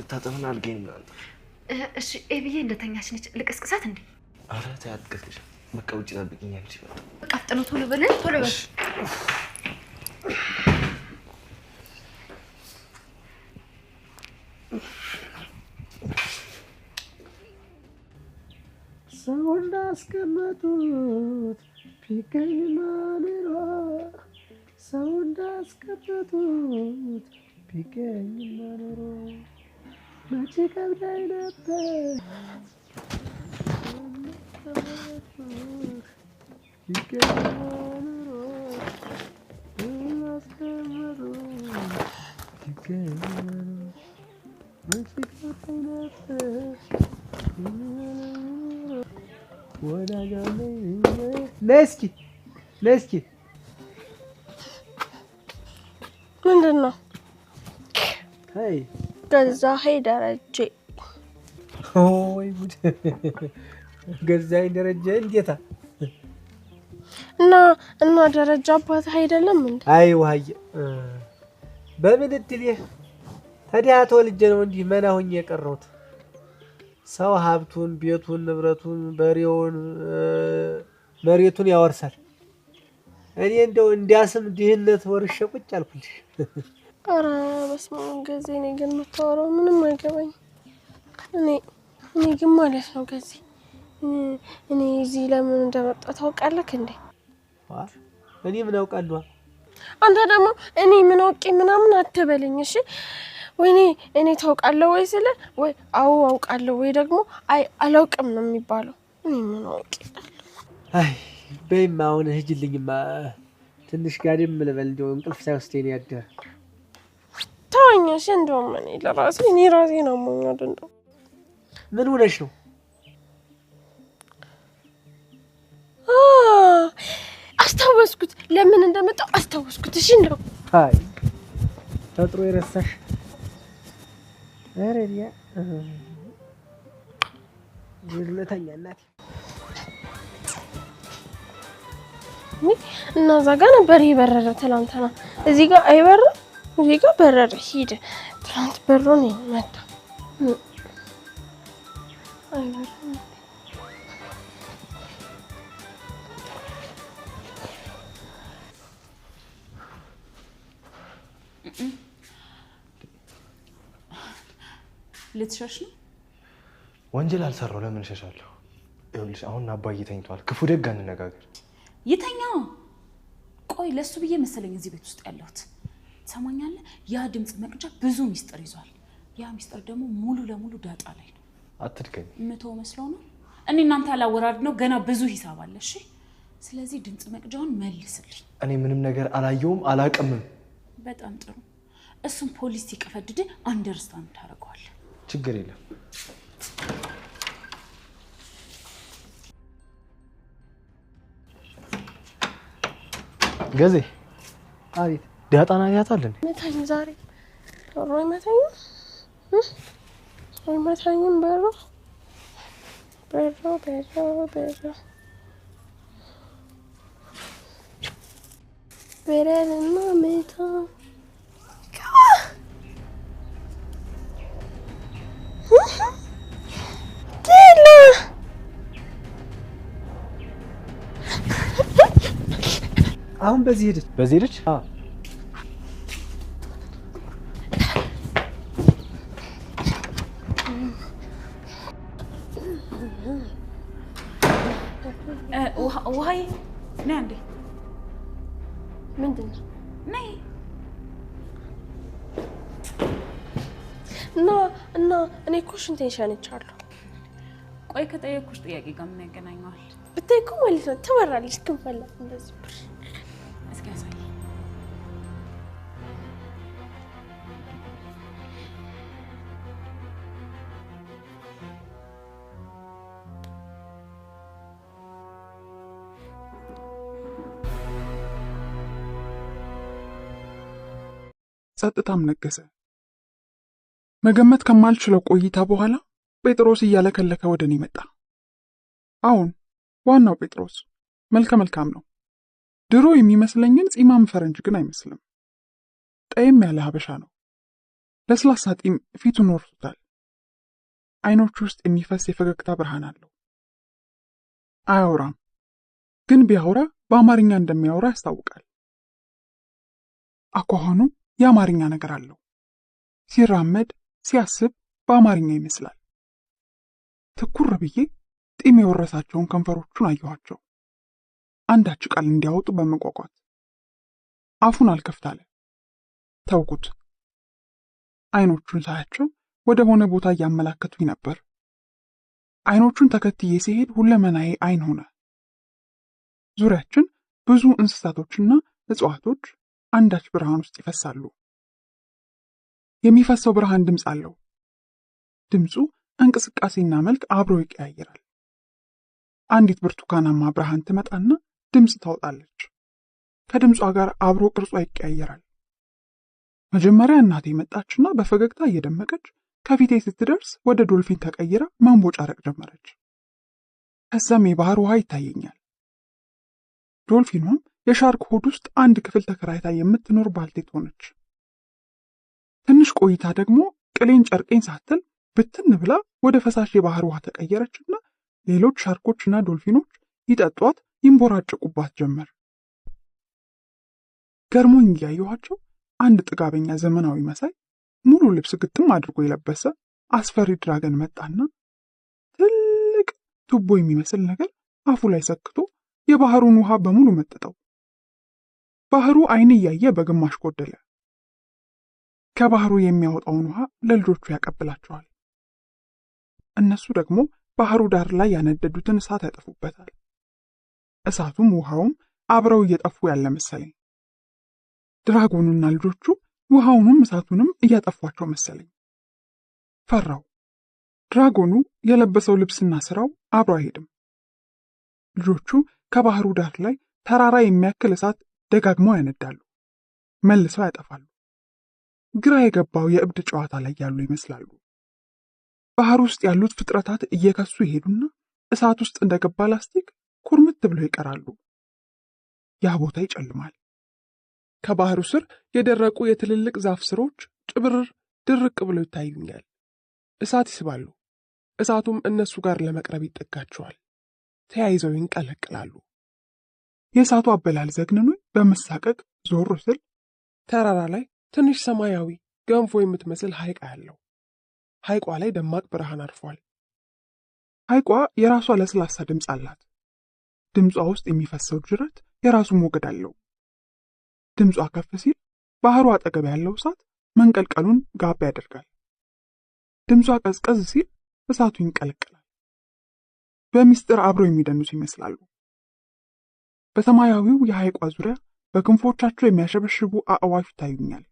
ልታጠብና አልገኝ ምናምን እሺ ኤቢዬ እንደተኛች ነች ልቅስቅሳት እንዴ አረ ታያትከሽ በቃ ውጪ ጠብቂኝ አንቺ በቃ ፍጥኖ ቶሎ በል ሰው እንዳስቀመጡት ቢገኝ ማንሮ ሰው እንዳስቀመጡት ቢገኝ ማንሮ መቼ ከብዳይ ነበር ቢገኝ ማንሮ እንዳስቀመጡት ቢገኝ ማንሮ መቼ ከብዳይ ነበር ለስኪ ምንድነው? አይ ገዛ ደረጀ ኦይ ጉድ ገዛኝ ደረጀ እንዴታ እና ደረጃ አባት አይደለም እንዴ? አይ ወሃየ በምን እድል ታዲያ ተወልጄ ነው እንዴ መና ሆኜ የቀረሁት ሰው ሀብቱን ቤቱን ንብረቱን በሬውን መሬቱን ያወርሳል እኔ እንደው እንዲያስም ድህነት ወርሼ ቁጭ አልኩልሽ አረ በስመ አብ ገዜ እኔ ግን የምታወራው ምንም አይገባኝ እኔ ግን ማለት ነው ገዜ እኔ እዚህ ለምን እንደመጣ ታውቃለህ እንዴ እኔ ምን አውቃለሁ አንተ ደግሞ እኔ ምን አውቄ ምናምን አትበለኝ እሺ ወይኔ እኔ ታውቃለህ ወይ ስለ ወይ አው አውቃለሁ ወይ ደግሞ አይ አላውቅም ነው የሚባለው እኔ ምን አውቄ አይ በይማ አሁን ሂጂልኝማ ትንሽ ጋድም ልበል እንደው እንቅልፍ ሳይወስደኝ ያደረ ተወኝ እሺ እንደውም እኔ ለራሴ ነው የማውቀው እንደው ምን ሆነሽ ነው አስታወስኩት ለምን እንደመጣው አስታወስኩት እሺ እንደው አይ ተጥሮ ይረሳሽ አረሪያ ይልተኛ እናት እና ዛጋ ነበር ይበረረ ትላንትና እዚህ ጋር አይበረ እዚህ ጋር በረረ ሂድ ትላንት በሮን መጣ አይበረ ልትሸሽ ነው ወንጀል አልሰራው ለምን ሸሻለሁ ይኸውልሽ አሁን አባዬ ተኝቷል ክፉ ደግ አንነጋገር ይተኛው ቆይ ለሱ ብዬ መሰለኝ እዚህ ቤት ውስጥ ያለሁት ሰማኛለህ ያ ድምጽ መቅጃ ብዙ ሚስጥር ይዟል ያ ሚስጥር ደግሞ ሙሉ ለሙሉ ዳጣ ላይ ነው አትድከኝ መተው መስለው ነው እኔ እናንተ ያላወራድ ነው ገና ብዙ ሂሳብ አለ እሺ ስለዚህ ድምጽ መቅጃውን መልስልኝ እኔ ምንም ነገር አላየውም አላቀምም በጣም ጥሩ እሱን ፖሊስ ይቀፈድድ አንደርስታንድ ታረጋዋል ችግር የለም ገዜ አሪፍ ዳጣና ያታለን መታኝ ዛሬ ሮይ መታኝ ሮይ መታኝ በሮ በረልና መታ አሁን በዚህ ሄደች አዎ ውሃይ ነይ አንዴ ምንድነው ነይ እና እኔ እኮ ሽንቴን ሸንቻለሁ ቆይ ከጠየቅኩሽ ጥያቄ ጋር ምን ያገናኘዋል ብታይ እኮ ማለት ነው ትበራለች ክንፈላ እንደዚህ እስኪ ያሳይ ጸጥታም ነገሰ መገመት ከማልችለው ቆይታ በኋላ ጴጥሮስ እያለከለከ ወደኔ መጣ አሁን ዋናው ጴጥሮስ መልከ መልካም ነው ድሮ የሚመስለኝን ጺማም ፈረንጅ ግን አይመስልም ጠይም ያለ ሀበሻ ነው ለስላሳ ጢም ፊቱን ወርሶታል። አይኖቹ ውስጥ የሚፈስ የፈገግታ ብርሃን አለው። አያወራም፣ ግን ቢያወራ በአማርኛ እንደሚያወራ ያስታውቃል። አኳኋኑ የአማርኛ ነገር አለው። ሲራመድ፣ ሲያስብ በአማርኛ ይመስላል። ትኩር ብዬ ጢም የወረሳቸውን ከንፈሮቹን አየኋቸው፣ አንዳች ቃል እንዲያወጡ በመጓጓት። አፉን አልከፍት አለ። ተውኩት። አይኖቹን ሳያቸው ወደ ሆነ ቦታ እያመላከቱኝ ነበር። አይኖቹን ተከትዬ ሲሄድ ሁለመናዬ አይን ሆነ። ዙሪያችን ብዙ እንስሳቶችና እጽዋቶች አንዳች ብርሃን ውስጥ ይፈሳሉ። የሚፈሰው ብርሃን ድምፅ አለው። ድምፁ እንቅስቃሴና መልክ አብሮ ይቀያየራል። አንዲት ብርቱካናማ ብርሃን ትመጣና ድምፅ ታወጣለች። ከድምጿ ጋር አብሮ ቅርጿ ይቀያየራል። መጀመሪያ እናቴ መጣችና በፈገግታ እየደመቀች ከፊቴ ስትደርስ ወደ ዶልፊን ተቀይራ መንቦጫረቅ ጀመረች። ከዛም የባህር ውሃ ይታየኛል። ዶልፊኗም የሻርክ ሆድ ውስጥ አንድ ክፍል ተከራይታ የምትኖር ባልቴት ሆነች። ትንሽ ቆይታ ደግሞ ቅሌን ጨርቄን ሳትል ብትን ብላ ወደ ፈሳሽ የባህር ውሃ ተቀየረችና ሌሎች ሻርኮችና ዶልፊኖች ይጠጧት ይንቦራጭቁባት ጀመር። ገርሞኝ እያየኋቸው አንድ ጥጋበኛ ዘመናዊ መሳይ ሙሉ ልብስ ግጥም አድርጎ የለበሰ አስፈሪ ድራገን መጣና ትልቅ ቱቦ የሚመስል ነገር አፉ ላይ ሰክቶ የባህሩን ውሃ በሙሉ መጠጠው። ባህሩ አይን እያየ በግማሽ ጎደለ። ከባህሩ የሚያወጣውን ውሃ ለልጆቹ ያቀብላቸዋል። እነሱ ደግሞ ባህሩ ዳር ላይ ያነደዱትን እሳት ያጠፉበታል። እሳቱም ውሃውም አብረው እየጠፉ ያለ መሰለኝ። ድራጎኑና ልጆቹ ውሃውንም እሳቱንም እያጠፏቸው መሰለኝ። ፈራው። ድራጎኑ የለበሰው ልብስና ስራው አብሮ አይሄድም። ልጆቹ ከባህሩ ዳር ላይ ተራራ የሚያክል እሳት ደጋግመው ያነዳሉ፣ መልሰው ያጠፋሉ። ግራ የገባው የእብድ ጨዋታ ላይ ያሉ ይመስላሉ። ባህር ውስጥ ያሉት ፍጥረታት እየከሱ ይሄዱና እሳት ውስጥ እንደገባ ላስቲክ ኩርምት ብለው ይቀራሉ። ያ ቦታ ይጨልማል። ከባህሩ ስር የደረቁ የትልልቅ ዛፍ ስሮች ጭብርር ድርቅ ብለው ይታዩኛል። እሳት ይስባሉ። እሳቱም እነሱ ጋር ለመቅረብ ይጠጋቸዋል። ተያይዘው ይንቀለቅላሉ። የእሳቱ አበላል ዘግንኖኝ በመሳቀቅ ዞር ስል ተራራ ላይ ትንሽ ሰማያዊ ገንፎ የምትመስል ሐይቅ ያለው። ሐይቋ ላይ ደማቅ ብርሃን አርፏል። ሐይቋ የራሷ ለስላሳ ድምፅ አላት። ድምጿ ውስጥ የሚፈሰው ጅረት የራሱ ሞገድ አለው። ድምጿ ከፍ ሲል ባህሩ አጠገብ ያለው እሳት መንቀልቀሉን ጋብ ያደርጋል። ድምጿ ቀዝቀዝ ሲል እሳቱ ይንቀለቀላል። በሚስጥር አብረው የሚደንሱ ይመስላሉ። በሰማያዊው የሐይቋ ዙሪያ በክንፎቻቸው የሚያሸበሽቡ አእዋፍ ይታዩኛል።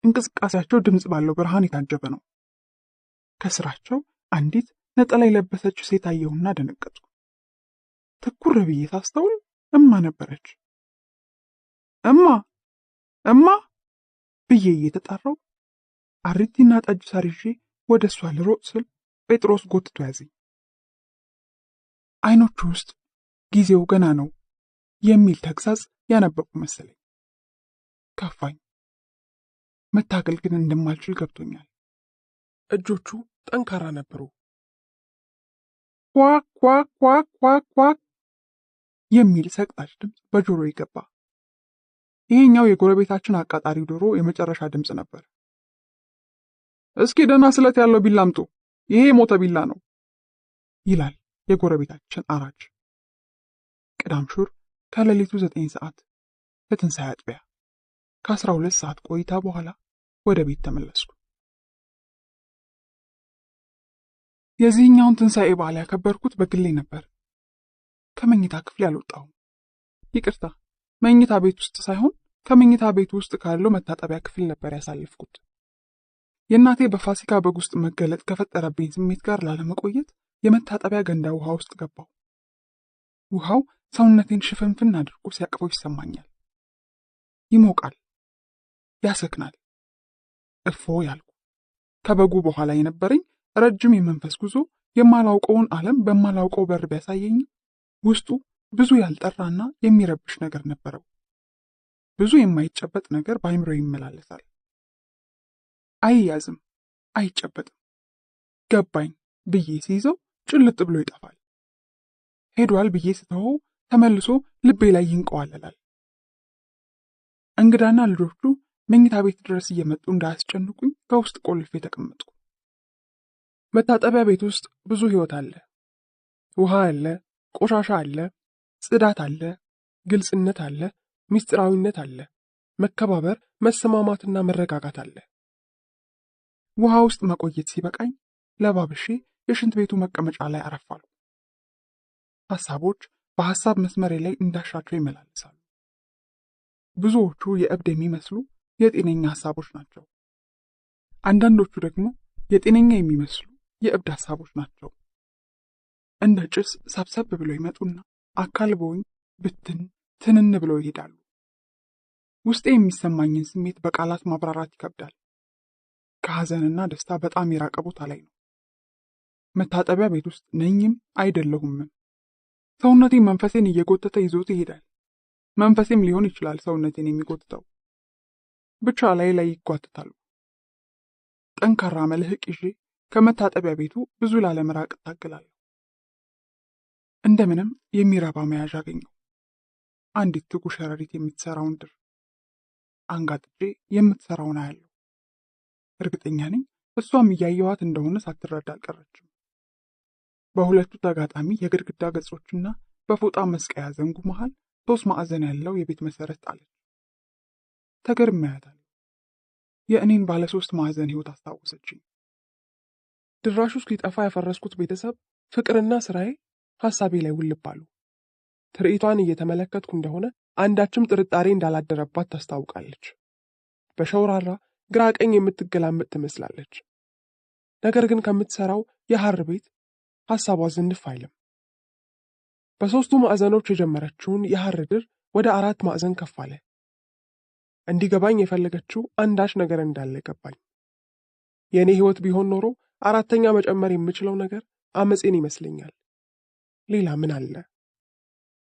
እንቅስቃሴያቸው ድምፅ ባለው ብርሃን የታጀበ ነው። ከስራቸው አንዲት ነጠላ የለበሰች ሴት አየሁና ደነገጥኩ። ትኩር ብዬ ሳስተውል እማ ነበረች። እማ እማ ብዬ እየተጣራው አሪቲና ጠጅ ሳርዤ ወደ እሷ ልሮጥ ስል ጴጥሮስ ጎትቶ ያዘኝ። አይኖቹ ውስጥ ጊዜው ገና ነው የሚል ተግሳጽ ያነበብኩ መሰለኝ። ከፋኝ። መታገል ግን እንደማልችል ገብቶኛል። እጆቹ ጠንካራ ነበሩ። ኳ ኳ ኳ ኳ ኳ የሚል ሰቅጣጭ ድምፅ በጆሮ ይገባ። ይሄኛው የጎረቤታችን አቃጣሪ ዶሮ የመጨረሻ ድምፅ ነበር። እስኪ ደህና ስለት ያለው ቢላ አምጡ፣ ይሄ የሞተ ቢላ ነው ይላል የጎረቤታችን አራጅ። ቅዳም ሹር ከሌሊቱ 9 ሰዓት ለትንሣኤ አጥቢያ ከ12 ሰዓት ቆይታ በኋላ ወደ ቤት ተመለስኩ። የዚህኛውን ትንሣኤ በዓል ያከበርኩት በግሌ ነበር። ከመኝታ ክፍሌ አልወጣሁም። ይቅርታ፣ መኝታ ቤት ውስጥ ሳይሆን ከመኝታ ቤት ውስጥ ካለው መታጠቢያ ክፍል ነበር ያሳለፍኩት። የእናቴ በፋሲካ በግ ውስጥ መገለጥ ከፈጠረብኝ ስሜት ጋር ላለመቆየት የመታጠቢያ ገንዳ ውሃ ውስጥ ገባሁ። ውሃው ሰውነቴን ሽፍንፍን አድርጎ ሲያቅፈው ይሰማኛል። ይሞቃል፣ ያሰክናል። እፎ ያልኩ። ከበጉ በኋላ የነበረኝ ረጅም የመንፈስ ጉዞ የማላውቀውን ዓለም በማላውቀው በር ቢያሳየኝ ውስጡ ብዙ ያልጠራና የሚረብሽ ነገር ነበረው። ብዙ የማይጨበጥ ነገር በአይምሮ ይመላለሳል። አይያዝም፣ አይጨበጥም። ገባኝ ብዬ ሲይዘው ጭልጥ ብሎ ይጠፋል። ሄዷል ብዬ ስተወው ተመልሶ ልቤ ላይ ይንቀዋለላል። እንግዳና ልጆቹ መኝታ ቤት ድረስ እየመጡ እንዳያስጨንቁኝ ከውስጥ ቆልፌ ተቀመጥኩ። መታጠቢያ ቤት ውስጥ ብዙ ሕይወት አለ። ውሃ አለ፣ ቆሻሻ አለ፣ ጽዳት አለ፣ ግልጽነት አለ፣ ምስጢራዊነት አለ፣ መከባበር፣ መሰማማትና መረጋጋት አለ። ውሃ ውስጥ መቆየት ሲበቃኝ ለባብሼ የሽንት ቤቱ መቀመጫ ላይ አረፋሉ። ሐሳቦች በሐሳብ መስመሬ ላይ እንዳሻቸው ይመላለሳሉ። ብዙዎቹ የእብድ የሚመስሉ የጤነኛ ሐሳቦች ናቸው። አንዳንዶቹ ደግሞ የጤነኛ የሚመስሉ የእብድ ሐሳቦች ናቸው። እንደ ጭስ ሰብሰብ ብለው ይመጡና አካልበውኝ ብትን ትንን ብለው ይሄዳሉ። ውስጤ የሚሰማኝን ስሜት በቃላት ማብራራት ይከብዳል። ከሐዘንና ደስታ በጣም የራቀ ቦታ ላይ ነው። መታጠቢያ ቤት ውስጥ ነኝም አይደለሁምም። ሰውነቴን መንፈሴን እየጎተተ ይዞት ይሄዳል። መንፈሴም ሊሆን ይችላል ሰውነቴን የሚጎትተው። ብቻ ላይ ይጓትታሉ። ጠንካራ መልህቅ ይዤ ከመታጠቢያ ቤቱ ብዙ ላለመራቅ እታገላለሁ። እንደምንም የሚረባ መያዣ አገኘሁ። አንዲት ትጉ ሸረሪት የምትሰራውን ድር አንጋጥጬ የምትሰራውን አያለሁ። እርግጠኛ ነኝ እሷም እያየኋት እንደሆነ ሳትረዳ አልቀረችም። በሁለቱ ተጋጣሚ የግድግዳ ገጾችና በፎጣ መስቀያ ዘንጉ መሃል 3 ማዕዘን ያለው የቤት መሰረት ጣለች። ተገርሜያታለሁ። የእኔን ባለ 3 ማዕዘን ሕይወት አስታወሰችኝ። ድራሹ እስኪጠፋ ያፈረስኩት ቤተሰብ፣ ፍቅርና ስራዬ ሐሳቤ ላይ ውልብ አሉ። ትርኢቷን እየተመለከትኩ እንደሆነ አንዳችም ጥርጣሬ እንዳላደረባት ታስታውቃለች። በሸውራራ ግራ ቀኝ የምትገላመጥ ትመስላለች። ነገር ግን ከምትሰራው የሐር ቤት ሐሳቧ ዝንፍ አይልም። በ3ቱ ማዕዘኖች የጀመረችውን የሐር ድር ወደ 4 ማዕዘን ከፍ አለ። እንዲገባኝ የፈለገችው አንዳች ነገር እንዳለ ገባኝ። የእኔ ሕይወት ቢሆን ኖሮ 4ኛ መጨመር የምችለው ነገር አመፄን ይመስለኛል። ሌላ ምን አለ?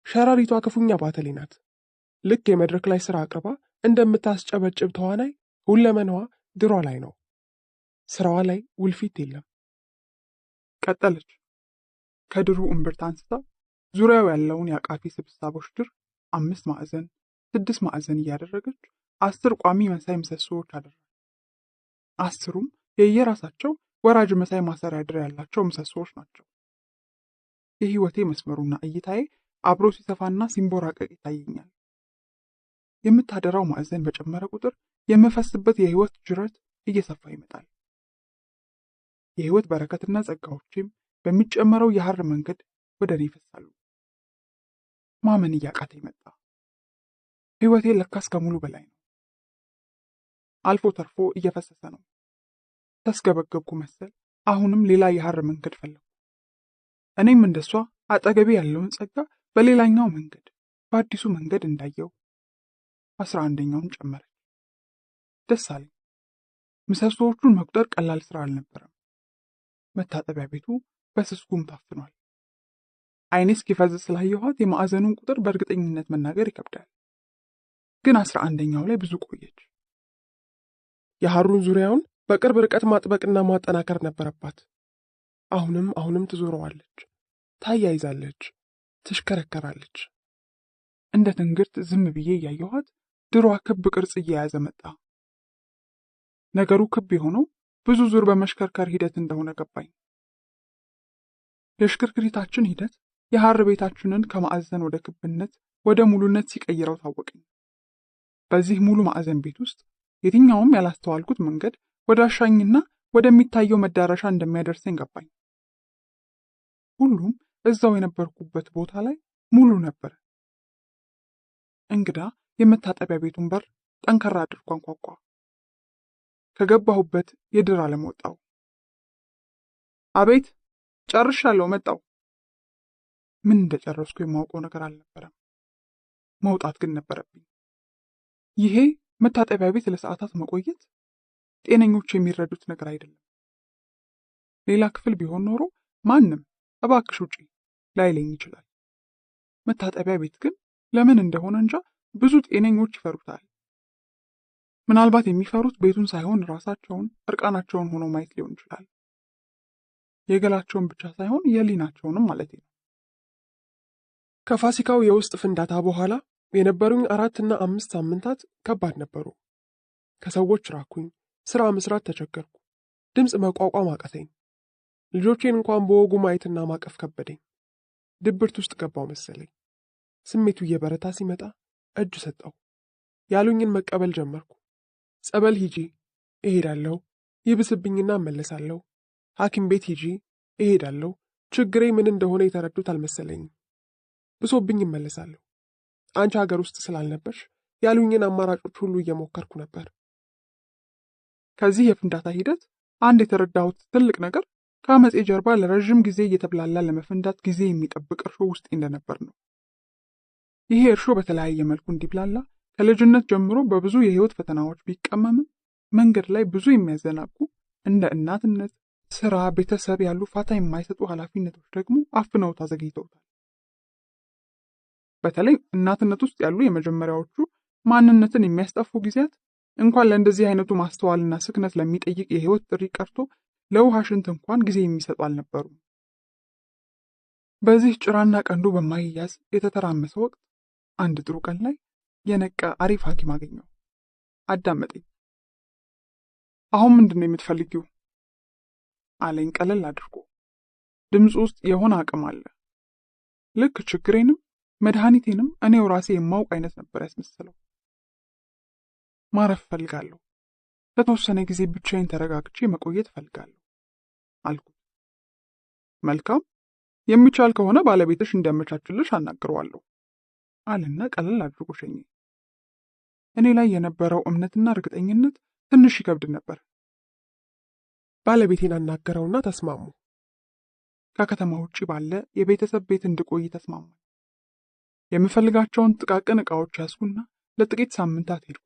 ሸራሪቷ ክፉኛ ባተሌ ናት። ልክ የመድረክ ላይ ሥራ አቅርባ እንደምታስጨበጭብ ተዋናይ ሁለመናዋ ድሯ ላይ ነው። ስራዋ ላይ ውልፊት የለም። ቀጠለች። ከድሩ እምብርት አንስታ ዙሪያው ያለውን የአቃፊ ስብሳቦች ድር 5 ማዕዘን 6 ማዕዘን እያደረገች 10 ቋሚ መሳይ ምሰሶዎች አደረገች። 10ሩም የየራሳቸው ወራጅ መሳይ ማሰሪያ ድር ያላቸው ምሰሶዎች ናቸው። የህይወቴ መስመሩና እይታዬ አብሮ ሲሰፋና ሲንቦራቀቅ ይታየኛል። የምታደራው ማዕዘን በጨመረ ቁጥር የምፈስበት የህይወት ጅረት እየሰፋ ይመጣል። የህይወት በረከትና ጸጋዎችም በሚጨመረው የሐር መንገድ ወደ እኔ ይፈሳሉ። ማመን እያቃተኝ መጣ። ህይወቴ ለካስ ከሙሉ በላይ ነው። አልፎ ተርፎ እየፈሰሰ ነው። ተስገበገብኩ መሰል አሁንም ሌላ የሐር መንገድ ፈለኩ። እኔም እንደሷ አጠገቤ ያለውን ጸጋ በሌላኛው መንገድ በአዲሱ መንገድ እንዳየው 11ኛውን ጨመረች። ደስ አለኝ። ምሰሶዎቹን መቁጠር ቀላል ስራ አልነበረም። መታጠቢያ ቤቱ በስስጉም ታፍኗል። አይኔ እስኪፈዝ ስላየኋት የማዕዘኑን ቁጥር በእርግጠኝነት መናገር ይከብዳል። ግን 11ኛው ላይ ብዙ ቆየች። የሐሩን ዙሪያውን በቅርብ ርቀት ማጥበቅና ማጠናከር ነበረባት። አሁንም ትዞረዋለች፣ ታያይዛለች፣ ትሽከረከራለች። እንደ ትንግርት ዝም ብዬ እያየኋት ድሯ ክብ ቅርጽ እየያዘ መጣ። ነገሩ ክብ የሆነው ብዙ ዙር በመሽከርከር ሂደት እንደሆነ ገባኝ። የሽክርክሪታችን ሂደት የሐር ቤታችንን ከማዕዘን ወደ ክብነት ወደ ሙሉነት ሲቀይረው ታወቀኝ። በዚህ ሙሉ ማዕዘን ቤት ውስጥ የትኛውም ያላስተዋልኩት መንገድ ወደ አሻኝና ወደሚታየው መዳረሻ እንደሚያደርሰኝ ገባኝ። ሁሉም እዛው የነበርኩበት ቦታ ላይ ሙሉ ነበር። እንግዳ የመታጠቢያ ቤቱን በር ጠንከራ አድርጎ አንኳኳ። ከገባሁበት የድር ዓለም ወጣው። አቤት፣ ጨርሻለሁ፣ መጣው። ምን እንደጨረስኩ የማውቀው ነገር አልነበረም። መውጣት ግን ነበረብኝ። ይሄ መታጠቢያ ቤት ለሰዓታት መቆየት ጤነኞች የሚረዱት ነገር አይደለም። ሌላ ክፍል ቢሆን ኖሮ ማንም እባክሽ ውጪ ላይለኝ ይችላል። መታጠቢያ ቤት ግን ለምን እንደሆነ እንጃ ብዙ ጤነኞች ይፈሩታል። ምናልባት የሚፈሩት ቤቱን ሳይሆን ራሳቸውን እርቃናቸውን ሆኖ ማየት ሊሆን ይችላል። የገላቸውን ብቻ ሳይሆን የህሊናቸውንም ማለት ነው። ከፋሲካው የውስጥ ፍንዳታ በኋላ የነበሩኝ 4 እና 5 ሳምንታት ከባድ ነበሩ። ከሰዎች ራኩኝ፣ ስራ መስራት ተቸገርኩ፣ ድምፅ መቋቋም አቃተኝ። ልጆቼን እንኳን በወጉ ማየትና ማቀፍ ከበደኝ። ድብርት ውስጥ ገባው መሰለኝ። ስሜቱ እየበረታ ሲመጣ እጅ ሰጠው። ያሉኝን መቀበል ጀመርኩ። ጸበል ሂጂ፣ እሄዳለሁ፣ ይብስብኝና እመለሳለሁ። ሐኪም ቤት ሂጂ፣ እሄዳለሁ። ችግሬ ምን እንደሆነ የተረዱት አልመሰለኝም። ብሶብኝ እመለሳለሁ። አንቺ ሀገር ውስጥ ስላልነበርሽ ያሉኝን አማራጮች ሁሉ እየሞከርኩ ነበር። ከዚህ የፍንዳታ ሂደት አንድ የተረዳሁት ትልቅ ነገር ከአመፄ ጀርባ ለረዥም ጊዜ እየተብላላ ለመፈንዳት ጊዜ የሚጠብቅ እርሾ ውስጤ እንደነበር ነው። ይሄ እርሾ በተለያየ መልኩ እንዲብላላ ከልጅነት ጀምሮ በብዙ የህይወት ፈተናዎች ቢቀመምም መንገድ ላይ ብዙ የሚያዘናጉ እንደ እናትነት፣ ስራ፣ ቤተሰብ ያሉ ፋታ የማይሰጡ ኃላፊነቶች ደግሞ አፍነውት አዘግይተውታል። በተለይ እናትነት ውስጥ ያሉ የመጀመሪያዎቹ ማንነትን የሚያስጠፉ ጊዜያት እንኳን ለእንደዚህ አይነቱ ማስተዋልና ስክነት ለሚጠይቅ የህይወት ጥሪ ቀርቶ ለውሃ ሽንት እንኳን ጊዜ የሚሰጡ አልነበሩም። በዚህ ጭራና ቀንዱ በማይያዝ የተተራመሰ ወቅት አንድ ጥሩ ቀን ላይ የነቃ አሪፍ ሐኪም አገኘው። አዳመጠኝ። አሁን ምንድነው የምትፈልጊው አለኝ ቀለል አድርጎ። ድምፁ ውስጥ የሆነ አቅም አለ። ልክ ችግሬንም መድኃኒቴንም እኔው ራሴ የማውቅ አይነት ነበር ያስመሰለው። ማረፍ እፈልጋለሁ። ለተወሰነ ጊዜ ብቻዬን ተረጋግቼ መቆየት እፈልጋለሁ አልኩት። መልካም፣ የሚቻል ከሆነ ባለቤትሽ እንዲያመቻችልሽ አናግረዋለሁ አለና ቀለል አድርጎ ሸኘኝ። እኔ ላይ የነበረው እምነትና እርግጠኝነት ትንሽ ይከብድ ነበር። ባለቤቴን አናገረውና ተስማሙ። ከከተማ ውጪ ባለ የቤተሰብ ቤት እንድቆይ ተስማሙ። የምፈልጋቸውን ጥቃቅን ዕቃዎች ያዝኩና ለጥቂት ሳምንታት ሄድኩ።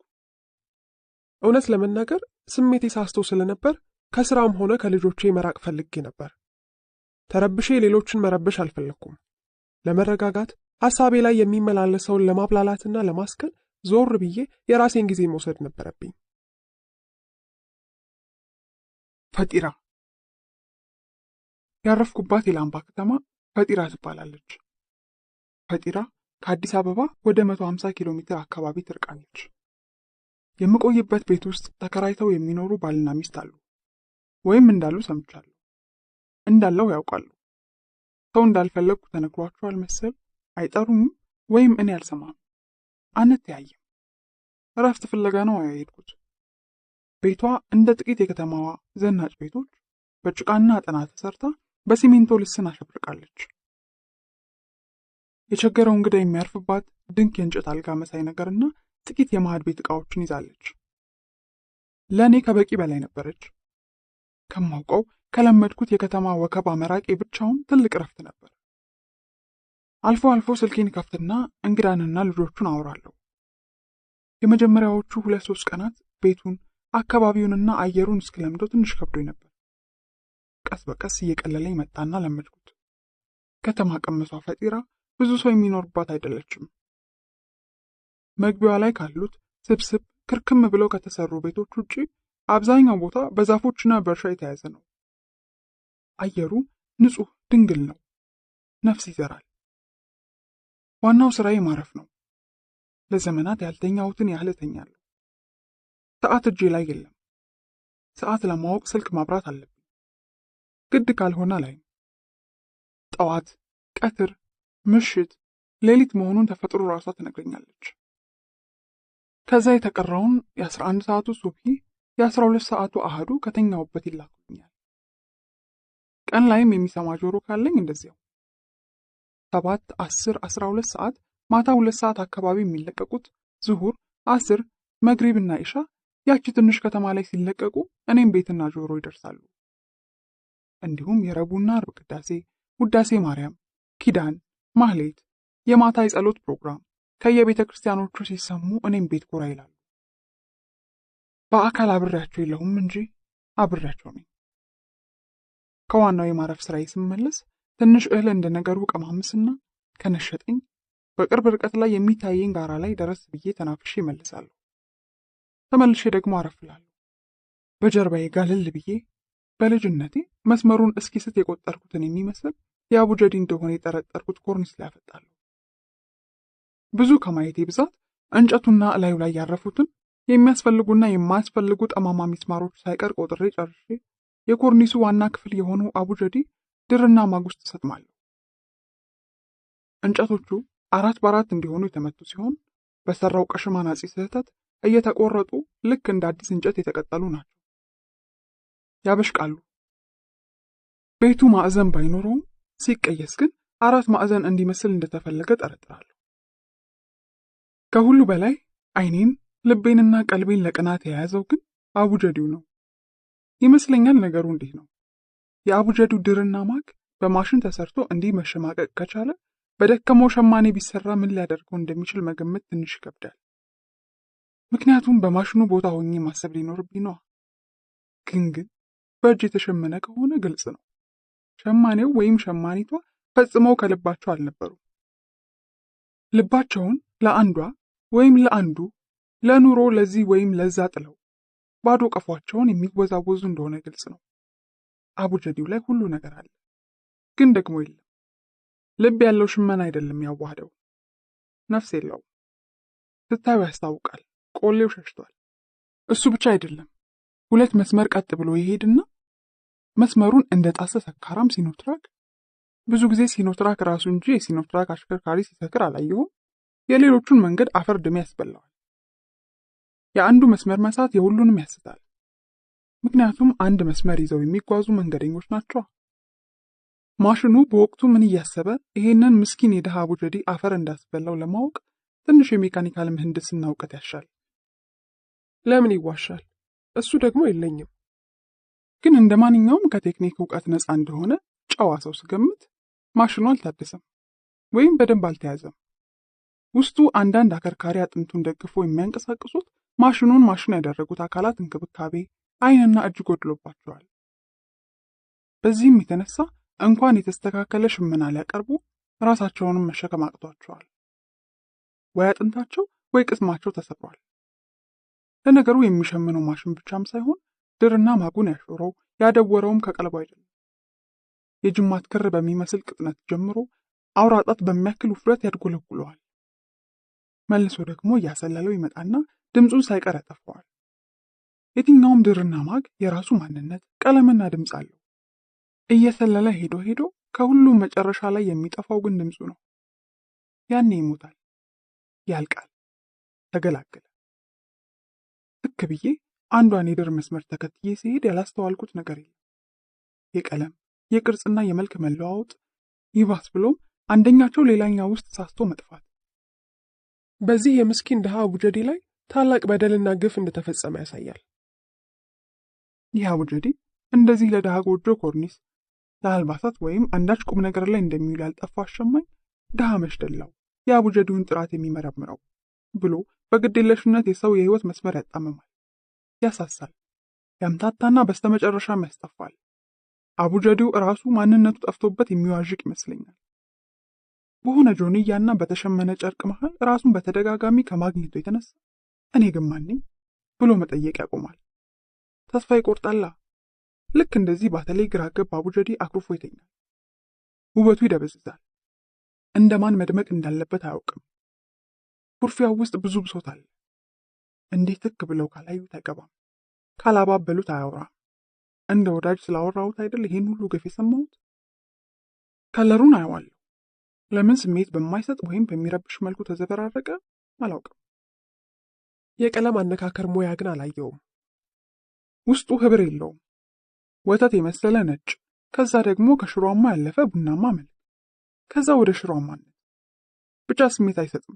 እውነት ለመናገር ስሜቴ ሳስቶ ስለነበር ከስራም ሆነ ከልጆቼ መራቅ ፈልጌ ነበር። ተረብሼ ሌሎችን መረበሽ አልፈለኩም። ለመረጋጋት ሐሳቤ ላይ የሚመላለሰውን ለማብላላትና ለማስከል ዞር ብዬ የራሴን ጊዜ መውሰድ ነበረብኝ። ፈጢራ። ያረፍኩባት የላምባ ከተማ ፈጢራ ትባላለች። ፈጢራ ከአዲስ አበባ ወደ 150 ኪሎ ሜትር አካባቢ ትርቃለች። የምቆይበት ቤት ውስጥ ተከራይተው የሚኖሩ ባልና ሚስት አሉ፣ ወይም እንዳሉ ሰምቻለሁ። እንዳለው ያውቃሉ። ሰው እንዳልፈለግኩ ተነግሯቸዋል መሰል። አይጠሩኝም ወይም እኔ አልሰማም። አንተያይም። እረፍት ፍለጋ ነው የሄድኩት። ቤቷ እንደ ጥቂት የከተማዋ ዘናጭ ቤቶች በጭቃና አጠና ተሰርታ በሲሚንቶ ልስን አሸብርቃለች። የቸገረው እንግዳ የሚያርፍባት ድንቅ የእንጨት አልጋ መሳይ ነገርና ጥቂት የማዕድ ቤት ዕቃዎችን ይዛለች። ለእኔ ከበቂ በላይ ነበረች። ከማውቀው ከለመድኩት የከተማ ወከባ መራቄ ብቻውን ትልቅ እረፍት ነበር። አልፎ አልፎ ስልኬን ከፍትና እንግዳንና ልጆቹን አወራለሁ። የመጀመሪያዎቹ 2-3 ቀናት ቤቱን አካባቢውንና አየሩን እስክለምደው ትንሽ ከብዶኝ ነበር። ቀስ በቀስ እየቀለለኝ መጣና ለመድኩት። ከተማ ቀመሷ ፈጢራ ብዙ ሰው የሚኖርባት አይደለችም። መግቢያዋ ላይ ካሉት ስብስብ ክርክም ብለው ከተሰሩ ቤቶች ውጪ አብዛኛው ቦታ በዛፎችና በእርሻ የተያዘ ነው። አየሩ ንጹህ ድንግል ነው። ነፍስ ይዘራል። ዋናው ስራዬ ማረፍ ነው። ለዘመናት ያልተኛሁትን ያህል እተኛለሁ። ሰዓት እጄ ላይ የለም። ሰዓት ለማወቅ ስልክ ማብራት አለብኝ። ግድ ካልሆነ ላይ ጠዋት፣ ቀትር፣ ምሽት፣ ሌሊት መሆኑን ተፈጥሮ ራሷ ትነግረኛለች። ከዛ የተቀረውን የ11 ሰዓቱ ሱብሂ የ12 ሰዓቱ አህዱ ከተኛውበት ይላኩኛል። ቀን ላይም የሚሰማ ጆሮ ካለኝ እንደዚያው 7፣ 10፣ 12 ሰዓት ማታ 2 ሰዓት አካባቢ የሚለቀቁት ዙሁር፣ 10፣ መግሪብና ኢሻ ያቺ ትንሽ ከተማ ላይ ሲለቀቁ እኔም ቤትና ጆሮ ይደርሳሉ። እንዲሁም የረቡዕና ዓርብ ቅዳሴ፣ ውዳሴ ማርያም፣ ኪዳን፣ ማህሌት፣ የማታ የጸሎት ፕሮግራም ከየቤተ ክርስቲያኖቹ ሲሰሙ እኔም ቤት ጎራ ይላሉ። በአካል አብሬያቸው የለሁም እንጂ አብሬያቸው ነኝ። ከዋናው የማረፍ ስራዬ ስመለስ ትንሽ እህል እንደ ነገሩ ቀማምስና ከነሸጠኝ በቅርብ ርቀት ላይ የሚታየኝ ጋራ ላይ ደረስ ብዬ ተናፍሼ እመልሳለሁ። ተመልሼ ደግሞ አረፍላለሁ። በጀርባዬ ጋልል ብዬ በልጅነቴ መስመሩን እስኪስት የቆጠርኩትን የሚመስል የአቡጀዲ እንደሆነ የጠረጠርኩት ኮርኒስ ላይ አፈጣለሁ። ብዙ ከማየቴ ብዛት እንጨቱና እላዩ ላይ ያረፉትን የሚያስፈልጉና የማያስፈልጉ ጠማማ ሚስማሮች ሳይቀር ቆጥሬ ጨርሼ የኮርኒሱ ዋና ክፍል የሆነው አቡጀዲ ድርና ማግ ውስጥ ሰጥማለሁ። እንጨቶቹ 4 በ4 እንዲሆኑ የተመቱ ሲሆን በሰራው ቀሽማናጺ ስህተት እየተቆረጡ ልክ እንደ አዲስ እንጨት የተቀጠሉ ናቸው። ያበሽቃሉ። ቤቱ ማዕዘን ባይኖረውም ሲቀየስ ግን 4 ማዕዘን እንዲመስል እንደተፈለገ ጠረጥራለሁ። ከሁሉ በላይ ዓይኔን ልቤንና ቀልቤን ለቅናት የያዘው ግን አቡጀዲው ነው ይመስለኛል። ነገሩ እንዲህ ነው። የአቡጀዲው ድርና ማግ በማሽን ተሰርቶ እንዲህ መሸማቀቅ ከቻለ በደከመው ሸማኔ ቢሰራ ምን ሊያደርገው እንደሚችል መገመት ትንሽ ይከብዳል። ምክንያቱም በማሽኑ ቦታ ሆኜ ማሰብ ሊኖርብኝ ነዋ። ግን በእጅ የተሸመነ ከሆነ ግልጽ ነው። ሸማኔው ወይም ሸማኒቷ ፈጽመው ከልባቸው አልነበሩም። ልባቸውን ለአንዷ ወይም ለአንዱ ለኑሮ ለዚህ ወይም ለዛ ጥለው ባዶ ቀፏቸውን የሚወዛወዙ እንደሆነ ግልጽ ነው። አቡጀዲው ላይ ሁሉ ነገር አለ፣ ግን ደግሞ የለም። ልብ ያለው ሽመና አይደለም ያዋህደው፣ ነፍስ የለውም። ስታዩ ያስታውቃል፣ ቆሌው ሸሽቷል። እሱ ብቻ አይደለም፣ 2 መስመር ቀጥ ብሎ ይሄድና መስመሩን እንደ ጣሰ ሰካራም ሲኖትራክ፣ ብዙ ጊዜ ሲኖትራክ ራሱ እንጂ የሲኖትራክ አሽከርካሪ ሲሰክር አላየሁም፣ የሌሎቹን መንገድ አፈር ድሜ ያስበላዋል። የአንዱ መስመር መሳት የሁሉንም ያስታል። ምክንያቱም አንድ መስመር ይዘው የሚጓዙ መንገደኞች ናቸው። ማሽኑ በወቅቱ ምን እያሰበ ይሄንን ምስኪን የድሃ አቡጀዲ አፈር እንዳስበላው ለማወቅ ትንሽ የሜካኒካል ምህንድስና እውቀት ያሻል። ለምን ይዋሻል? እሱ ደግሞ የለኝም። ግን እንደ ማንኛውም ከቴክኒክ እውቀት ነፃ እንደሆነ ጨዋ ሰው ስገምት ማሽኑ አልታደሰም ወይም በደንብ አልተያዘም። ውስጡ አንዳንድ አከርካሪ አጥንቱን ደግፎ የሚያንቀሳቅሱት ማሽኑን ማሽን ያደረጉት አካላት እንክብካቤ፣ ዓይንና እጅ ጎድሎባቸዋል። በዚህም የተነሳ እንኳን የተስተካከለ ሽመና ሊያቀርቡ ራሳቸውንም መሸከም አቅቷቸዋል። ወይ አጥንታቸው ወይ ቅስማቸው ተሰብሯል። ለነገሩ የሚሸምነው ማሽን ብቻም ሳይሆን ድርና ማጉን ያሾረው ያደወረውም ከቀልቡ አይደለም። የጅማት ክር በሚመስል ቅጥነት ጀምሮ አውራጣት በሚያክል ውፍረት ያድጎለጉለዋል። መልሶ ደግሞ እያሰለለው ይመጣና ድምፁን ሳይቀር ያጠፋዋል። የትኛውም ድርና ማግ የራሱ ማንነት፣ ቀለምና ድምፅ አለው። እየሰለለ ሄዶ ሄዶ ከሁሉም መጨረሻ ላይ የሚጠፋው ግን ድምፁ ነው። ያኔ ይሞታል፣ ያልቃል፣ ተገላገለ። ትክ ብዬ አንዷን የድር መስመር ተከትዬ ሲሄድ ያላስተዋልኩት ነገር የለም። የቀለም የቅርጽና የመልክ መለዋወጥ፣ ይባስ ብሎም አንደኛቸው ሌላኛው ውስጥ ሳስቶ መጥፋት። በዚህ የምስኪን ድሃ አቡጀዲ ላይ ታላቅ በደልና ግፍ እንደተፈጸመ ያሳያል። ይህ አቡጀዲ እንደዚህ ለድሃ ጎጆ ኮርኒስ፣ ለአልባሳት ወይም አንዳች ቁም ነገር ላይ እንደሚውል ያልጠፋ አሸማኝ ድሃ መሽደላው የአቡጀዲውን ጥራት የሚመረምረው ብሎ በግዴለሽነት የሰው የህይወት መስመር ያጣምማል፣ ያሳሳል፣ ያምታታና በስተመጨረሻም ያስጠፋል። አቡጀዲው ራሱ ማንነቱ ጠፍቶበት የሚዋዥቅ ይመስለኛል። በሆነ ጆንያና በተሸመነ ጨርቅ መሃል ራሱን በተደጋጋሚ ከማግኘቱ የተነሳ እኔ ግን ማን ነኝ ብሎ መጠየቅ ያቆማል። ተስፋ ይቆርጣላ። ልክ እንደዚህ በተለይ ግራ ገብ አቡጀዲ አኩርፎ ይተኛል። ውበቱ ይደበዝዛል። እንደማን መድመቅ እንዳለበት አያውቅም። ኩርፊያው ውስጥ ብዙ ብሶት አለ። እንዴት ትክ ብለው ካላዩት አይገባም፣ ካላባበሉት አያወራም። እንደ ወዳጅ ስላወራሁት አይደል ይሄን ሁሉ ግፍ የሰማሁት? ከለሩን አየዋለሁ። ለምን ስሜት በማይሰጥ ወይም በሚረብሽ መልኩ ተዘበራረቀ አላውቅም። የቀለም አነካከር ሙያ ግን አላየውም። ውስጡ ህብር የለውም። ወተት የመሰለ ነጭ፣ ከዛ ደግሞ ከሽሮማ ያለፈ ቡናማ መልክ፣ ከዛ ወደ ሽሮማነት። ብቻ ስሜት አይሰጥም፣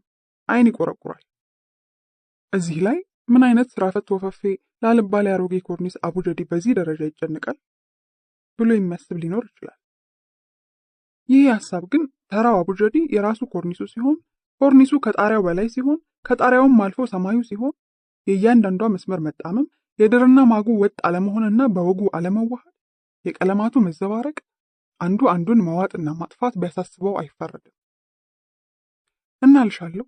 ዓይን ይቆረቁራል። እዚህ ላይ ምን አይነት ስራፈት ወፈፌ ላልባሌ አሮጌ ኮርኒስ አቡጀዲ በዚህ ደረጃ ይጨንቃል ብሎ የሚያስብ ሊኖር ይችላል። ይህ ሐሳብ ግን ተራው አቡጀዲ የራሱ ኮርኒሱ ሲሆን፣ ኮርኒሱ ከጣሪያው በላይ ሲሆን፣ ከጣሪያውም አልፎ ሰማዩ ሲሆን፣ የእያንዳንዷ መስመር መጣመም፣ የድርና ማጉ ወጥ አለመሆንና በወጉ አለመዋሃድ፣ የቀለማቱ መዘባረቅ አንዱ አንዱን መዋጥና ማጥፋት ቢያሳስበው አይፈረድም። እናልሻለሁ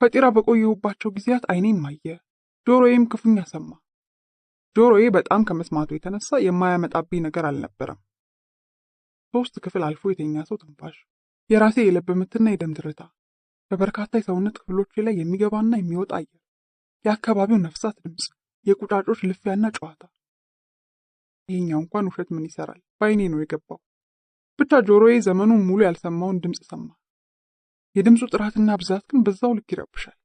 በጤራ በቆየሁባቸው ጊዜያት ዓይኔም ማየ፣ ጆሮዬም ክፉኛ ሰማ። ጆሮዬ በጣም ከመስማቱ የተነሳ የማያመጣብኝ ነገር አልነበረም። 3 ክፍል አልፎ የተኛ ሰው ትንፋሽ፣ የራሴ የልብ ምትና የደም ትርታ፣ በበርካታ የሰውነት ክፍሎቼ ላይ የሚገባና የሚወጣ አየር፣ የአካባቢው ነፍሳት ድምፅ፣ የቁጫጮች ልፊያና ጨዋታ። ይሄኛው እንኳን ውሸት ምን ይሰራል፣ በዓይኔ ነው የገባው። ብቻ ጆሮዬ ዘመኑን ሙሉ ያልሰማውን ድምፅ ሰማ። የድምፁ ጥራትና ብዛት ግን በዛው ልክ ይረብሻል።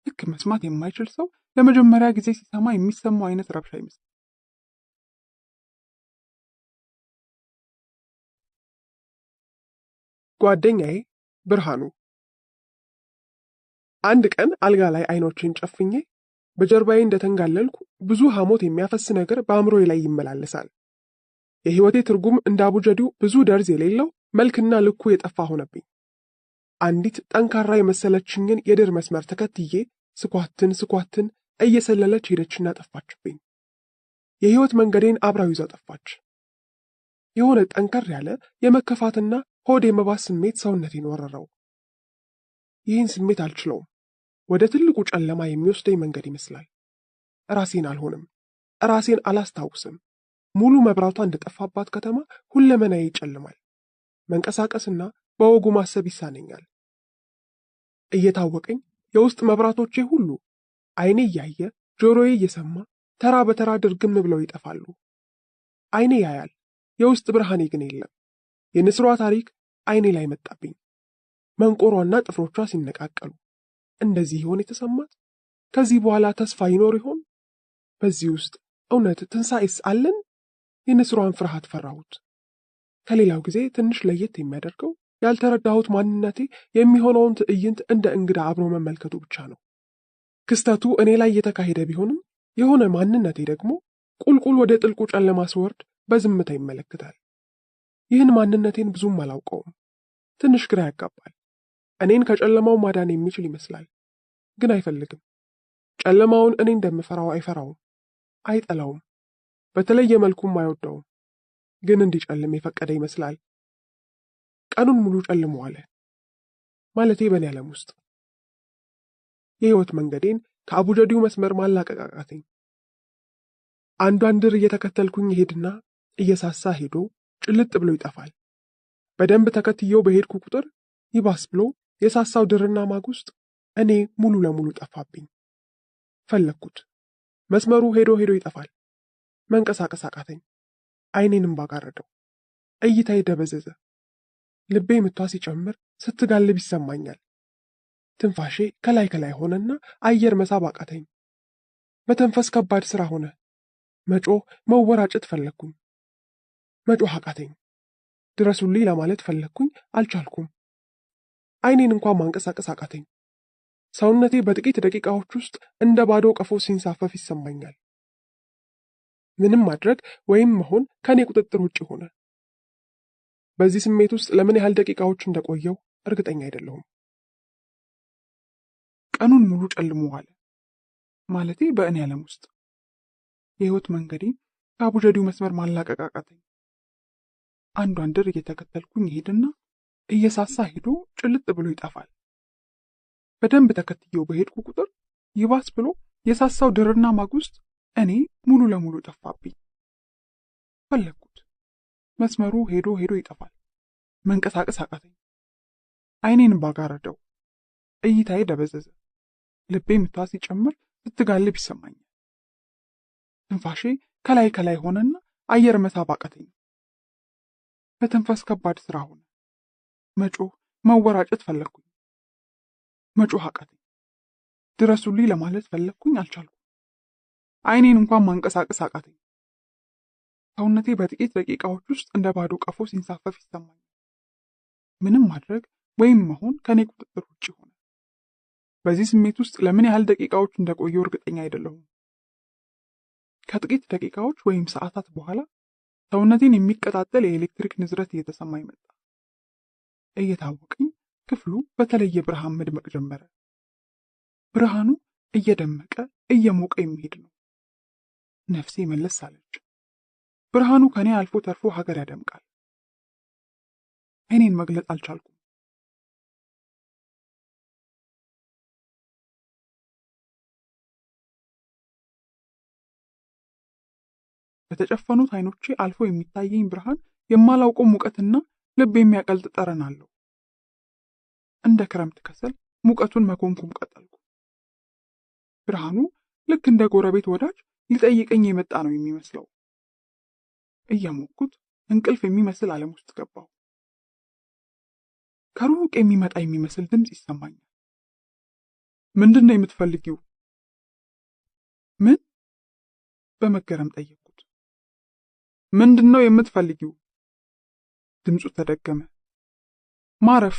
ልክ መስማት የማይችል ሰው ለመጀመሪያ ጊዜ ሲሰማ የሚሰማው አይነት ረብሻ ይመስላል። ጓደኛዬ ብርሃኑ። አንድ ቀን አልጋ ላይ አይኖችን ጨፍኜ በጀርባዬ እንደተንጋለልኩ ብዙ ሐሞት የሚያፈስ ነገር በአእምሮዬ ላይ ይመላለሳል። የሕይወቴ ትርጉም እንደ አቡጀዲው ብዙ ደርዝ የሌለው መልክና ልኩ የጠፋ ሆነብኝ። አንዲት ጠንካራ የመሰለችኝን የድር መስመር ተከትዬ ስኳትን እየሰለለች ሄደችና ጠፋችብኝ። የሕይወት መንገዴን አብራው ይዛ ጠፋች። የሆነ ጠንከር ያለ የመከፋትና ሆድ የመባስ ስሜት ሰውነቴን ወረረው። ይህን ስሜት አልችለውም። ወደ ትልቁ ጨለማ የሚወስደኝ መንገድ ይመስላል። ራሴን አልሆንም፣ ራሴን አላስታውስም። ሙሉ መብራቷ እንደጠፋባት ከተማ ሁለመናዬ ይጨልማል። መንቀሳቀስና በወጉ ማሰብ ይሳነኛል። እየታወቀኝ የውስጥ መብራቶቼ ሁሉ ዓይኔ እያየ ጆሮዬ እየሰማ ተራ በተራ ድርግም ብለው ይጠፋሉ። ዓይኔ ያያል፣ የውስጥ ብርሃኔ ግን የለም። የንስሯ ታሪክ ዓይኔ ላይ መጣብኝ። መንቆሯና ጥፍሮቿ ሲነቃቀሉ እንደዚህ ይሆን የተሰማት? ከዚህ በኋላ ተስፋ ይኖር ይሆን? በዚህ ውስጥ እውነት ትንሣኤስ አለን? የንስሯን ፍርሃት ፈራሁት። ከሌላው ጊዜ ትንሽ ለየት የሚያደርገው ያልተረዳሁት ማንነቴ የሚሆነውን ትዕይንት እንደ እንግዳ አብሮ መመልከቱ ብቻ ነው። ክስተቱ እኔ ላይ እየተካሄደ ቢሆንም የሆነ ማንነቴ ደግሞ ቁልቁል ወደ ጥልቁ ጨለማ ሲወርድ በዝምታ ይመለከታል። ይህን ማንነቴን ብዙም አላውቀውም። ትንሽ ግራ ያጋባል። እኔን ከጨለማው ማዳን የሚችል ይመስላል፣ ግን አይፈልግም። ጨለማውን እኔ እንደምፈራው አይፈራውም፣ አይጠላውም፣ በተለየ መልኩም አይወደውም። ግን እንዲጨልም የፈቀደ ይመስላል። ቀኑን ሙሉ ጨልሞ አለ። ማለቴ በእኔ ዓለም ውስጥ የሕይወት መንገዴን ከአቡጀዲው መስመር ማላቀቅ አቃተኝ። አንዷን ድር እየተከተልኩኝ ሄድና እየሳሳ ሄዶ ጭልጥ ብሎ ይጠፋል። በደንብ ተከትየው በሄድኩ ቁጥር ይባስ ብሎ የሳሳው ድርና ማግ ውስጥ እኔ ሙሉ ለሙሉ ጠፋብኝ። ፈለግኩት። መስመሩ ሄዶ ይጠፋል። መንቀሳቀስ አቃተኝ። ዓይኔንም ባጋረደው። እይታዬ ደበዘዘ። ልቤ ምቷ ሲጨምር ስትጋልብ ይሰማኛል። ትንፋሼ ከላይ ሆነና አየር መሳብ አቃተኝ። መተንፈስ ከባድ ሥራ ሆነ። መጮህ፣ መወራጨት ፈለግኩኝ። መጮህ አቃተኝ። ድረሱልኝ ለማለት ፈለግኩኝ፣ አልቻልኩም። ዓይኔን እንኳን ማንቀሳቀስ አቃተኝ። ሰውነቴ በጥቂት ደቂቃዎች ውስጥ እንደ ባዶ ቀፎ ሲንሳፈፍ ይሰማኛል። ምንም ማድረግ ወይም መሆን ከኔ ቁጥጥር ውጭ ሆነ። በዚህ ስሜት ውስጥ ለምን ያህል ደቂቃዎች እንደቆየው እርግጠኛ አይደለሁም። ቀኑን ሙሉ ጨልሞ ዋለ። ማለቴ በእኔ ዓለም ውስጥ የሕይወት መንገዴን ከአቡጀዲው መስመር ማላቀቅ አቃተኝ። አንዷን ድር እየተከተልኩኝ ሄድና እየሳሳ ሄዶ ጭልጥ ብሎ ይጠፋል። በደንብ ተከትየው በሄድኩ ቁጥር ይባስ ብሎ የሳሳው ድርና ማግ ውስጥ እኔ ሙሉ ለሙሉ ጠፋብኝ። ፈለግኩት። መስመሩ ሄዶ ይጠፋል። መንቀሳቀስ አቃተኝ። ዓይኔን ባጋረደው። እይታዬ ደበዘዘ። ልቤ ምቷ ሲጨምር ስትጋልብ ይሰማኛል። ትንፋሼ ከላይ ሆነና አየር መሳብ አቃተኝ። በተንፈስ ከባድ ሥራ ሆነ። መጮህ፣ መወራጨት ፈለግኩኝ። መጮህ አቃተኝ። ድረሱልኝ ለማለት ፈለግኩኝ፣ አልቻልኩም። ዓይኔን እንኳን ማንቀሳቀስ አቃተኝ። ሰውነቴ በጥቂት ደቂቃዎች ውስጥ እንደ ባዶ ቀፎ ሲንሳፈፍ ይሰማኛል። ምንም ማድረግ ወይም መሆን ከኔ ቁጥጥር ውጭ ሆነ። በዚህ ስሜት ውስጥ ለምን ያህል ደቂቃዎች እንደቆየው እርግጠኛ አይደለሁም። ከጥቂት ደቂቃዎች ወይም ሰዓታት በኋላ ሰውነቴን የሚቀጣጠል የኤሌክትሪክ ንዝረት እየተሰማኝ መጣ። እየታወቀኝ ክፍሉ በተለየ ብርሃን መድመቅ ጀመረ። ብርሃኑ እየደመቀ እየሞቀ የሚሄድ ነው። ነፍሴ መለስ አለች። ብርሃኑ ከኔ አልፎ ተርፎ ሀገር ያደምቃል። ዓይኔን መግለጽ አልቻልኩም። በተጨፈኑት አይኖቼ አልፎ የሚታየኝ ብርሃን የማላውቀው ሙቀትና ልብ የሚያቀልጥ ጠረን አለው። እንደ ክረምት ከሰል ሙቀቱን መኮምኮም ቀጠልኩ። ብርሃኑ ልክ እንደ ጎረቤት ወዳጅ ሊጠይቀኝ የመጣ ነው የሚመስለው። እየሞኩት እንቅልፍ የሚመስል ዓለም ውስጥ ገባሁ። ከሩቅ የሚመጣ የሚመስል ድምፅ ይሰማኛል። ምንድን ነው የምትፈልጊው? ምን? በመገረም ጠየቅኩት። ምንድን ነው የምትፈልጊው? ድምፁ ተደገመ። ማረፍ።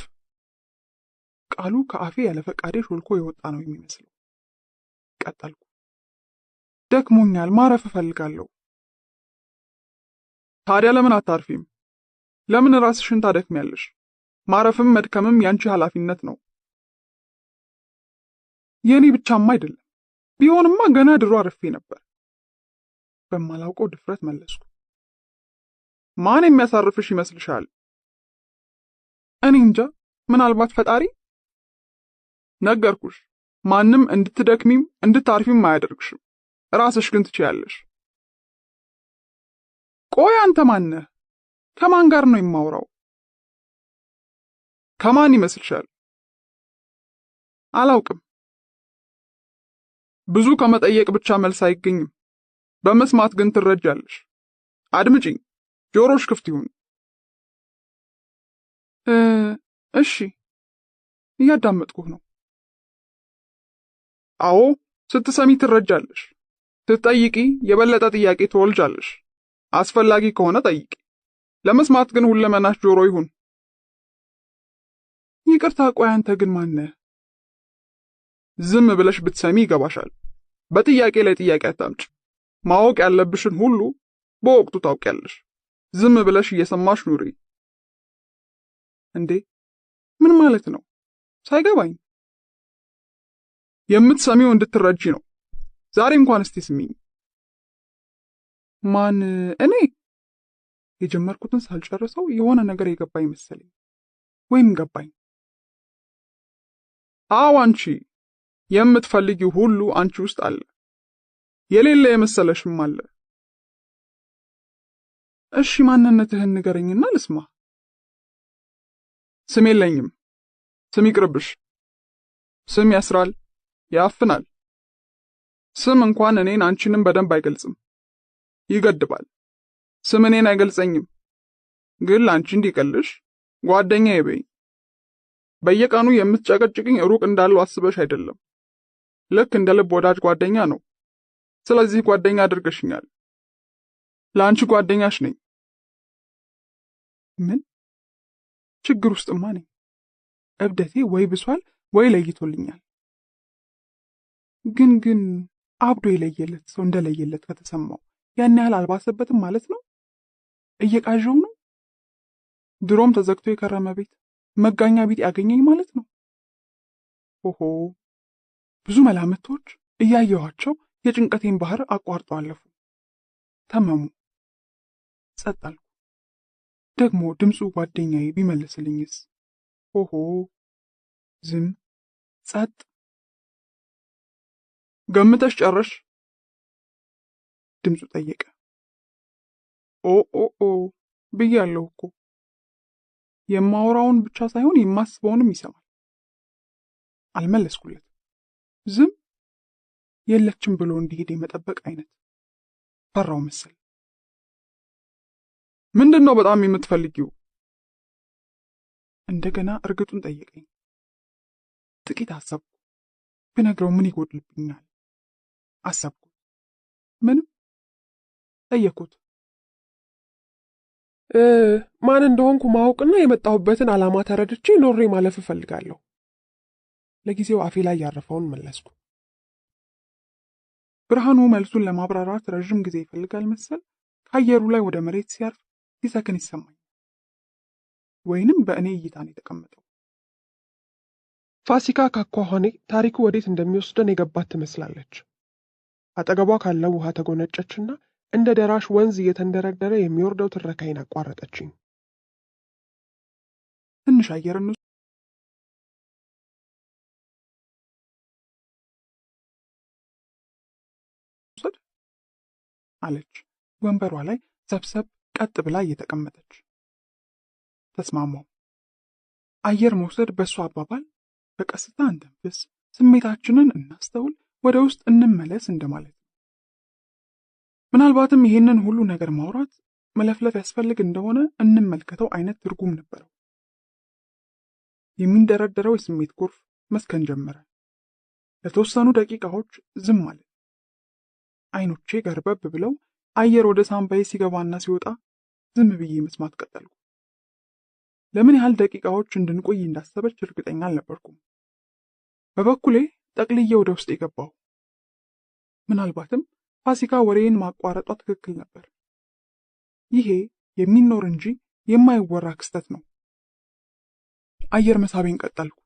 ቃሉ ከአፌ ያለ ፈቃዴ ሾልኮ የወጣ ነው የሚመስለው። ቀጠልኩ። ደክሞኛል፣ ማረፍ እፈልጋለሁ። ታዲያ ለምን አታርፊም? ለምን ራስሽን ታደክሚያለሽ? ማረፍም መድከምም ያንቺ ኃላፊነት ነው። የኔ ብቻማ አይደለም። ቢሆንማ ገና ድሮ አርፌ ነበር። በማላውቀው ድፍረት መለስኩ። ማን የሚያሳርፍሽ ይመስልሻል? እኔ እንጃ፣ ምናልባት ፈጣሪ። ነገርኩሽ፣ ማንም እንድትደክሚም እንድታርፊም አያደርግሽም። ራስሽ ግን ትችያለሽ። ቆይ አንተ ማን ነህ? ከማን ጋር ነው የማወራው? ከማን ይመስልሻል? አላውቅም። ብዙ ከመጠየቅ ብቻ መልስ አይገኝም። በመስማት ግን ትረጃለሽ። አድምጪኝ፣ ጆሮሽ ክፍት ይሁን። እሺ፣ እያዳመጥኩህ ነው። አዎ፣ ስትሰሚ ትረጃለሽ። ስትጠይቂ የበለጠ ጥያቄ ትወልጃለሽ። አስፈላጊ ከሆነ ጠይቂ። ለመስማት ግን ሁለመናሽ ጆሮ ይሁን። ይቅርታ፣ ቆይ አንተ ግን ማን ነህ? ዝም ብለሽ ብትሰሚ ይገባሻል። በጥያቄ ላይ ጥያቄ አታምጪ። ማወቅ ያለብሽን ሁሉ በወቅቱ ታውቂያለሽ። ዝም ብለሽ እየሰማሽ ኑሪ። እንዴ ምን ማለት ነው? ሳይገባኝ። የምትሰሚው እንድትረጂ ነው። ዛሬ እንኳን እስቲ ስሚኝ። ማን? እኔ? የጀመርኩትን ሳልጨርሰው የሆነ ነገር የገባኝ መሰለኝ። ወይም ገባኝ። አዎ አንቺ። የምትፈልጊው ሁሉ አንቺ ውስጥ አለ። የሌለ የመሰለሽም አለ። እሺ ማንነትህን ንገረኝና ልስማ። ስም የለኝም። ስም ይቅርብሽ። ስም ያስራል፣ ያፍናል። ስም እንኳን እኔን አንቺንም በደንብ አይገልጽም፣ ይገድባል። ስም እኔን አይገልጸኝም፣ ግን ለአንቺ እንዲቀልሽ ጓደኛዬ በይኝ። በየቀኑ የምትጨቀጭቅኝ ሩቅ እንዳለው አስበሽ አይደለም፣ ልክ እንደ ልብ ወዳጅ ጓደኛ ነው። ስለዚህ ጓደኛ አድርገሽኛል። ለአንቺ ጓደኛሽ ነኝ። ምን? ችግር ውስጥማ ነኝ። እብደቴ ወይ ብሷል ወይ ለይቶልኛል። ግን አብዶ የለየለት ሰው እንደለየለት ከተሰማው ያን ያህል አልባሰበትም ማለት ነው? እየቃዠው ነው? ድሮም ተዘግቶ የከረመ ቤት መጋኛ ቤት ያገኘኝ ማለት ነው? ኦሆ፣ ብዙ መላምቶች እያየኋቸው የጭንቀቴን ባህር አቋርጠው አለፉ። ተመሙ። ጸጥ አልኩ። ደግሞ ድምፁ ጓደኛዬ ቢመልስልኝስ? ኦሆ፣ ዝም፣ ጸጥ። ገምተሽ ጨረሽ? ድምፁ ጠየቀ። ኦ ብያለሁ እኮ። የማወራውን ብቻ ሳይሆን የማስበውንም ይሰማል። አልመለስኩለት። ዝም። የለችም ብሎ እንዲሄድ የመጠበቅ አይነት። ፈራው መሰል። ምንድን ነው በጣም የምትፈልጊው? እንደገና እርግጡን ጠየቀኝ። ጥቂት አሰብኩ። ብነግረው ምን ይጎድልብኛል? አሰብኩ። ምንም። ጠየኩት። ማን እንደሆንኩ ማወቅና የመጣሁበትን ዓላማ ተረድቼ ኖሬ ማለፍ እፈልጋለሁ። ለጊዜው አፌ ላይ ያረፈውን መለስኩ። ብርሃኑ መልሱን ለማብራራት ረዥም ጊዜ ይፈልጋል መሰል ከአየሩ ላይ ወደ መሬት ሲያርፍ ሲሰክን ይሰማኝ። ወይንም በእኔ እይታ ነው የተቀመጠው። ፋሲካ ካኳኋኔ ታሪኩ ወዴት እንደሚወስደን የገባት ትመስላለች። አጠገቧ ካለው ውሃ ተጎነጨችና እንደ ደራሽ ወንዝ እየተንደረደረ የሚወርደው ትረካይን አቋረጠችኝ። ትንሽ አየር እንውሰድ አለች። ወንበሯ ላይ ሰብሰብ ቀጥ ብላ እየተቀመጠች። ተስማማው። አየር መውሰድ በእሷ አባባል በቀስታ እንተንፍስ፣ ስሜታችንን እናስተውል፣ ወደ ውስጥ እንመለስ እንደማለት ነው። ምናልባትም ይህንን ሁሉ ነገር ማውራት መለፍለፍ ያስፈልግ እንደሆነ እንመልከተው አይነት ትርጉም ነበረው። የሚንደረደረው የስሜት ጎርፍ መስከን ጀመረ። ለተወሰኑ ደቂቃዎች ዝም አለ። አይኖቼ ገርበብ ብለው አየር ወደ ሳምባዬ ሲገባና ሲወጣ ዝም ብዬ መስማት ቀጠልኩ። ለምን ያህል ደቂቃዎች እንድንቆይ እንዳሰበች እርግጠኛ አልነበርኩም። በበኩሌ ጠቅልዬ ወደ ውስጥ የገባው። ምናልባትም ፋሲካ ወሬን ማቋረጧ ትክክል ነበር። ይሄ የሚኖር እንጂ የማይወራ ክስተት ነው። አየር መሳቤን ቀጠልኩ።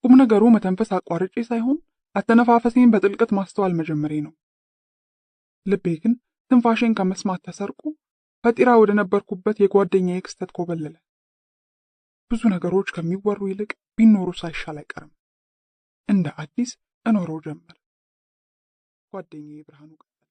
ቁም ነገሩ መተንፈስ አቋርጬ ሳይሆን አተነፋፈሴን በጥልቀት ማስተዋል መጀመሬ ነው። ልቤ ግን ትንፋሼን ከመስማት ተሰርቆ ፈጢራ ወደ ነበርኩበት የጓደኛዬ ክስተት ኮበለለ። ብዙ ነገሮች ከሚወሩ ይልቅ ቢኖሩ ሳይሻል አይቀርም። እንደ አዲስ እኖረው ጀመር። ጓደኛዬ ብርሃኑ